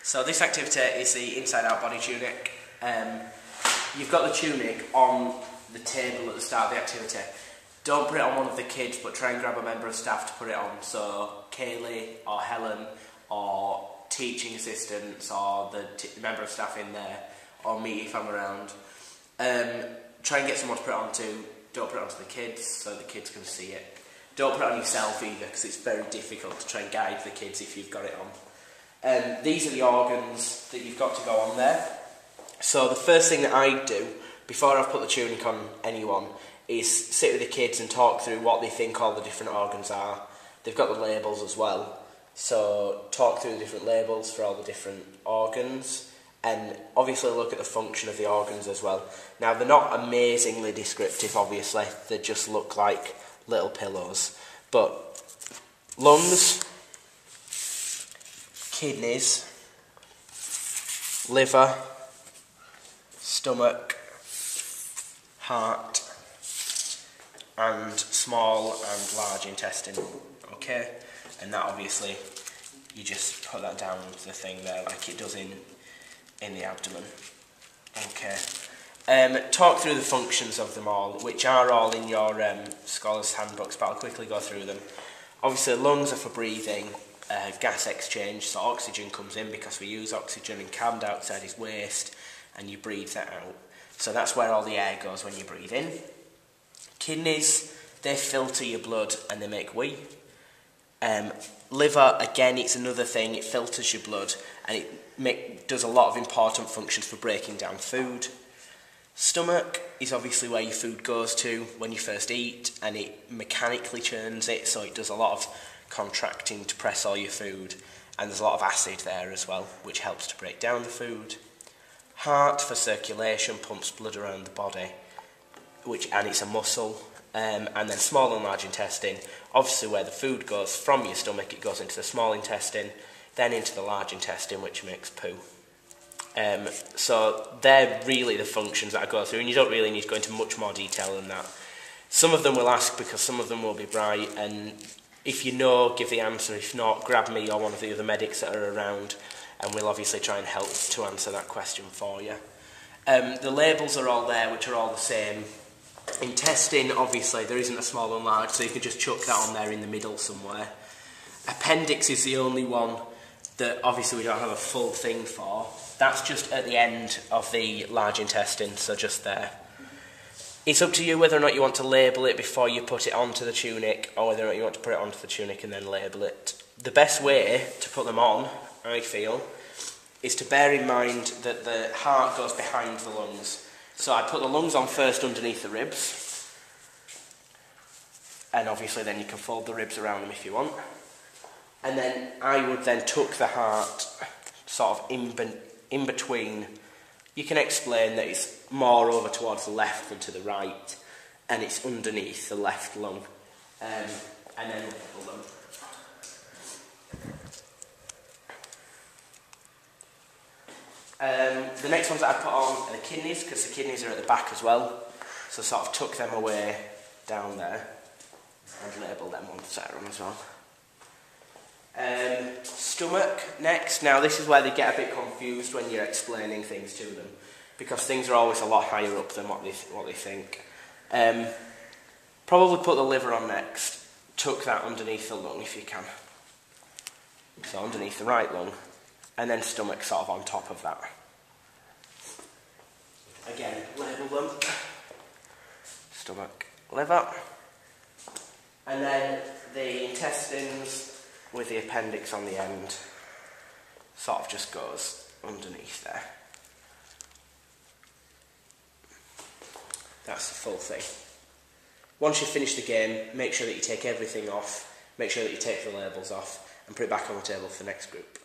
So this activity is the inside-out body tunic. You've got the tunic on the table at the start of the activity. Don't put it on one of the kids, but try and grab a member of staff to put it on. So Kaylee or Helen or teaching assistants or the member of staff in there, or me if I'm around. Try and get someone to put it on to. Don't put it onto the kids so the kids can see it. Don't put it on yourself either, because it's very difficult to try and guide the kids if you've got it on. These are the organs that you've got to go on there. So the first thing that I do before I've put the tunic on anyone is sit with the kids and talk through what they think all the different organs are. They've got the labels as well, so talk through the different labels for all the different organs, and obviously look at the function of the organs as well. Now they're not amazingly descriptive, obviously, they just look like little pillows, but lungs, kidneys, liver, stomach, heart, and small and large intestine. Okay, and that obviously you just put that down the thing there like it does in the abdomen. Okay. Talk through the functions of them all, which are all in your scholars' handbooks, but I'll quickly go through them. Obviously, lungs are for breathing, gas exchange, so oxygen comes in because we use oxygen, and carbon dioxide is waste, and you breathe that out. So that's where all the air goes when you breathe in. Kidneys, they filter your blood and they make wee. Liver, again, it's another thing, it filters your blood and it does a lot of important functions for breaking down food. Stomach is obviously where your food goes to when you first eat, and it mechanically churns it, so it does a lot of contracting to press all your food, and there's a lot of acid there as well, which helps to break down the food. Heart, for circulation, pumps blood around the body, and it's a muscle. And then small and large intestine, obviously where the food goes from your stomach, it goes into the small intestine, then into the large intestine, which makes poo. So they're really the functions that I go through, and you don't really need to go into much more detail than that. Some of them will ask because some of them will be bright, and if you know, give the answer. If not, grab me or one of the other medics that are around, and we'll obviously try and help to answer that question for you. The labels are all there, which are all the same. Intestine, obviously, there isn't a small and large, so you can just chuck that on there in the middle somewhere. Appendix is the only one that obviously we don't have a full thing for. That's just at the end of the large intestine, so just there. It's up to you whether or not you want to label it before you put it onto the tunic, or whether or not you want to put it onto the tunic and then label it. The best way to put them on, I feel, is to bear in mind that the heart goes behind the lungs. So I'd put the lungs on first underneath the ribs, and obviously then you can fold the ribs around them if you want. And then I would then tuck the heart sort of in between. You can explain that it's more over towards the left than to the right, and it's underneath the left lung. And then label them. The next ones that I put on are the kidneys, because the kidneys are at the back as well. So sort of tuck them away down there and label them on serum as well. Stomach next. Now this is where they get a bit confused when you're explaining things to them, because things are always a lot higher up than what they think. Probably put the liver on next. Tuck that underneath the lung if you can. So underneath the right lung. And then stomach sort of on top of that. Again, label them. Stomach, liver. And then the intestines with the appendix on the end sort of just goes underneath there. That's the full thing. Once you've finished the game, make sure that you take everything off, make sure that you take the labels off, and put it back on the table for the next group.